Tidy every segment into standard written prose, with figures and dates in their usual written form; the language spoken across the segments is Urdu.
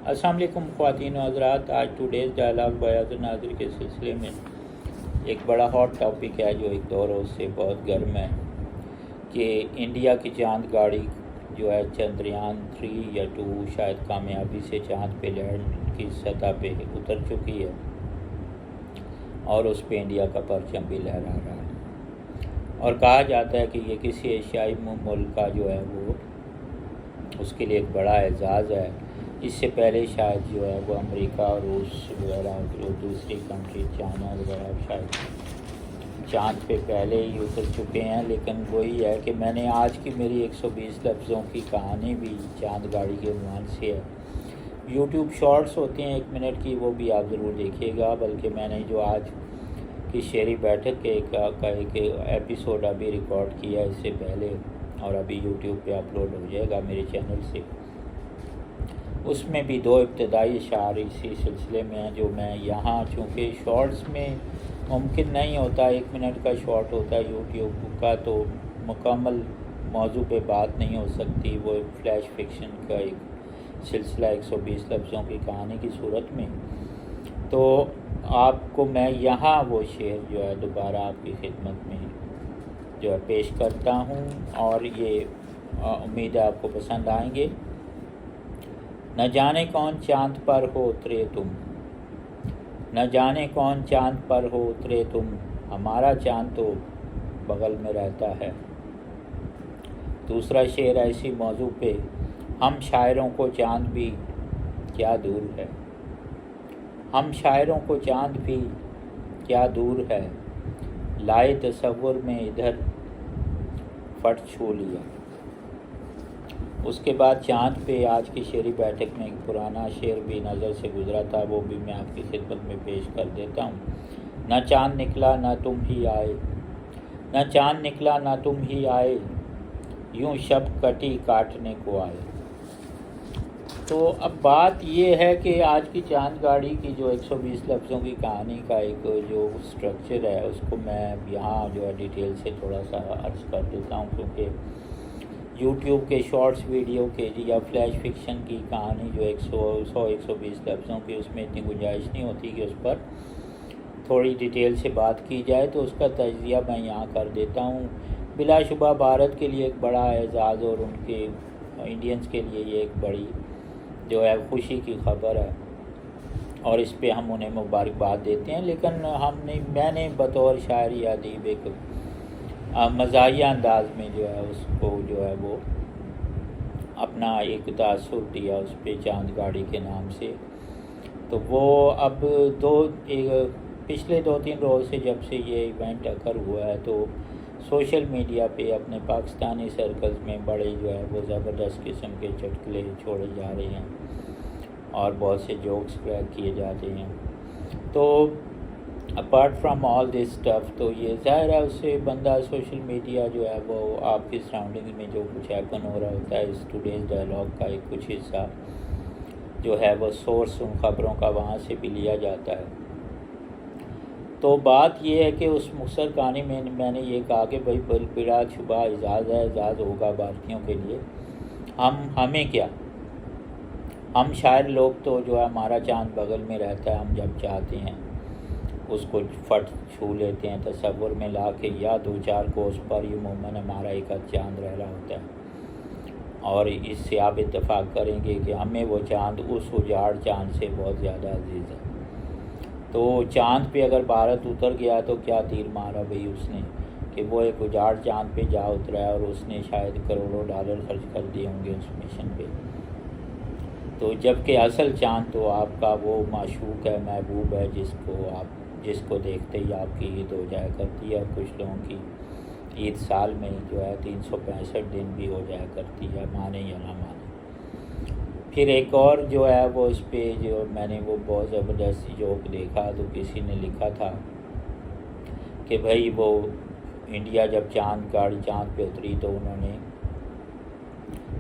السلام علیکم خواتین و حضرات. آج ٹوڈیز ڈائلاگ بیاض الناظر کے سلسلے میں ایک بڑا ہاٹ ٹاپک ہے جو ایک 2 روز سے بہت گرم ہے کہ انڈیا کی چاند گاڑی جو ہے چندریان 3 یا 2 شاید کامیابی سے چاند پہ لینڈ کی سطح پہ اتر چکی ہے اور اس پہ انڈیا کا پرچم بھی لہرا رہا ہے، اور کہا جاتا ہے کہ یہ کسی ایشیائی ملک کا جو ہے وہ اس کے لیے ایک بڑا اعزاز ہے. اس سے پہلے شاید جو ہے وہ امریکہ، روس وغیرہ جو دوسری کنٹری چائنا وغیرہ شاید چاند پہ پہلے ہی اتر چکے ہیں، لیکن وہی ہے کہ میں نے آج کی میری 120 لفظوں کی کہانی بھی چاند گاڑی کے عنوان سے ہے. یوٹیوب شارٹس ہوتے ہیں 1 منٹ کی، وہ بھی آپ ضرور دیکھیے گا. بلکہ میں نے جو آج کی شعری بیٹھک کے ایک ایپیسوڈ ابھی ریکارڈ کیا ہے اس سے پہلے، اور ابھی یوٹیوب پہ اپلوڈ ہو جائے گا میرے چینل سے. اس میں بھی 2 ابتدائی اشعار اسی سلسلے میں ہیں جو میں یہاں، چونکہ شارٹس میں ممکن نہیں ہوتا، 1 منٹ کا شارٹ ہوتا ہے یوٹیوب کا، تو مکمل موضوع پہ بات نہیں ہو سکتی. وہ فلیش فکشن کا ایک سلسلہ 120 لفظوں کی کہانی کی صورت میں. تو آپ کو میں یہاں وہ شعر جو ہے دوبارہ آپ کی خدمت میں جو ہے پیش کرتا ہوں، اور یہ امید ہے آپ کو پسند آئیں گے. نہ جانے کون چاند پر ہو اترے تم، نہ جانے کون چاند پر ہو اترے تم، ہمارا چاند تو بغل میں رہتا ہے. دوسرا شعر ہے اسی موضوع پہ. ہم شاعروں کو چاند بھی کیا دور ہے، ہم شاعروں کو چاند بھی کیا دور ہے، لائے تصور میں ادھر فٹ چھو لیا. اس کے بعد چاند پہ آج کی شعری بیٹھک میں ایک پرانا شعر بھی نظر سے گزرا تھا، وہ بھی میں آپ کی خدمت میں پیش کر دیتا ہوں. نہ چاند نکلا نہ تم ہی آئے، نہ چاند نکلا نہ تم ہی آئے، یوں شب کٹی کاٹنے کو آئے. تو اب بات یہ ہے کہ آج کی چاند گاڑی کی جو 120 لفظوں کی کہانی کا ایک جو سٹرکچر ہے اس کو میں یہاں جو ہے ڈیٹیل سے تھوڑا سا عرض کر دیتا ہوں، کیونکہ یوٹیوب کے شارٹس ویڈیو کے یا فلیش فکشن کی کہانی جو 120 لفظوں کی، اس میں اتنی گنجائش نہیں ہوتی کہ اس پر تھوڑی ڈیٹیل سے بات کی جائے، تو اس کا تجزیہ میں یہاں کر دیتا ہوں. بلا شبہ بھارت کے لیے ایک بڑا اعزاز اور ان کے انڈینز کے لیے یہ ایک بڑی جو ہے خوشی کی خبر ہے، اور اس پہ ہم انہیں مبارکباد دیتے ہیں. لیکن میں نے بطور شاعری ادیب ایک مزاحیہ انداز میں جو ہے اس کو جو ہے وہ اپنا ایک تاثر دیا اس پہ چاند گاڑی کے نام سے. تو وہ اب پچھلے 2-3 روز سے جب سے یہ ایونٹ اکر ہوا ہے تو سوشل میڈیا پہ اپنے پاکستانی سرکلز میں بڑے جو ہے وہ زبردست قسم کے چٹکلے چھوڑے جا رہے ہیں اور بہت سے جوکس کریک کیے جاتے ہیں. تو apart from all this stuff, تو یہ ظاہر ہے اس سے بندہ سوشل میڈیا جو ہے وہ آپ کی سراؤنڈنگ میں جو کچھ ہیپن ہو رہا ہوتا ہے، اس ٹوڈیز ڈائلاگ کا ایک کچھ حصہ جو ہے وہ سورس ان خبروں کا وہاں سے بھی لیا جاتا ہے. تو بات یہ ہے کہ اس مختصر کہانی میں نے یہ کہا کہ بھائی بلا شبہ اعزاز ہے، اعزاز ہوگا بھارتیوں کے لیے. ہمیں کیا، ہم شاعر لوگ تو جو ہے ہمارا چاند بغل میں رہتا ہے، ہم جب چاہتے ہیں اس کو فٹ چھو لیتے ہیں تصور میں لا کے، یا 2-4 کوس پر عموماً ہمارا ایک چاند رہ رہا ہوتا ہے. اور اس سے آپ اتفاق کریں گے کہ ہمیں وہ چاند اس اجاڑ چاند سے بہت زیادہ عزیز ہے. تو چاند پہ اگر بھارت اتر گیا تو کیا تیر مارا بھئی اس نے، کہ وہ ایک اجاڑ چاند پہ جا اترا ہے، اور اس نے شاید کروڑوں ڈالر خرچ کر دیے ہوں گے اس مشن پہ. تو جبکہ اصل چاند تو آپ کا وہ معشوق ہے، محبوب ہے، جس کو دیکھتے ہی آپ کی عید ہو جایا کرتی ہے. اور کچھ لوگوں کی عید سال میں جو ہے 365 دن بھی ہو جایا کرتی ہے، مانے یا نہ مانے. پھر ایک اور جو ہے وہ اس پہ جو میں نے وہ بہت زبردست جوک دیکھا، تو کسی نے لکھا تھا کہ بھائی وہ انڈیا جب گاڑی چاند پہ اتری تو انہوں نے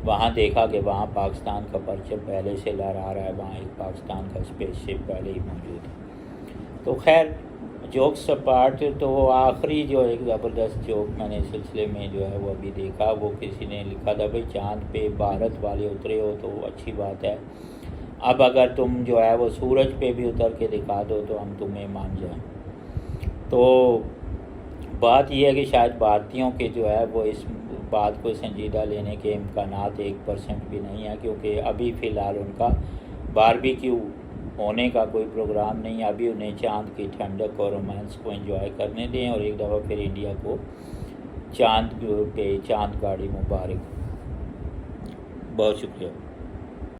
وہاں دیکھا کہ وہاں پاکستان کا پرچم پہلے سے لہرا رہا ہے، وہاں ایک پاکستان کا اسپیس شپ پہلے ہی موجود ہے. تو خیر جوکس اپارٹ، تو وہ آخری جو ایک زبردست جوک میں نے اس سلسلے میں جو ہے وہ ابھی دیکھا، وہ کسی نے لکھا تھا بھائی چاند پہ بھارت والے اترے ہو تو اچھی بات ہے، اب اگر تم جو ہے وہ سورج پہ بھی اتر کے دکھا دو تو ہم تمہیں مان جائیں۔ تو بات یہ ہے کہ شاید بھارتیوں کے جو ہے وہ اس بات کو سنجیدہ لینے کے امکانات 1% بھی نہیں ہے، کیونکہ ابھی فی الحال ان کا باربیکیو ہونے کا کوئی پروگرام نہیں ہے۔ ابھی انہیں چاند کی ٹھنڈک اور رومانس کو انجوائے کرنے دیں، اور ایک دفعہ پھر انڈیا کو چاند گاڑی مبارک۔ بہت شکریہ۔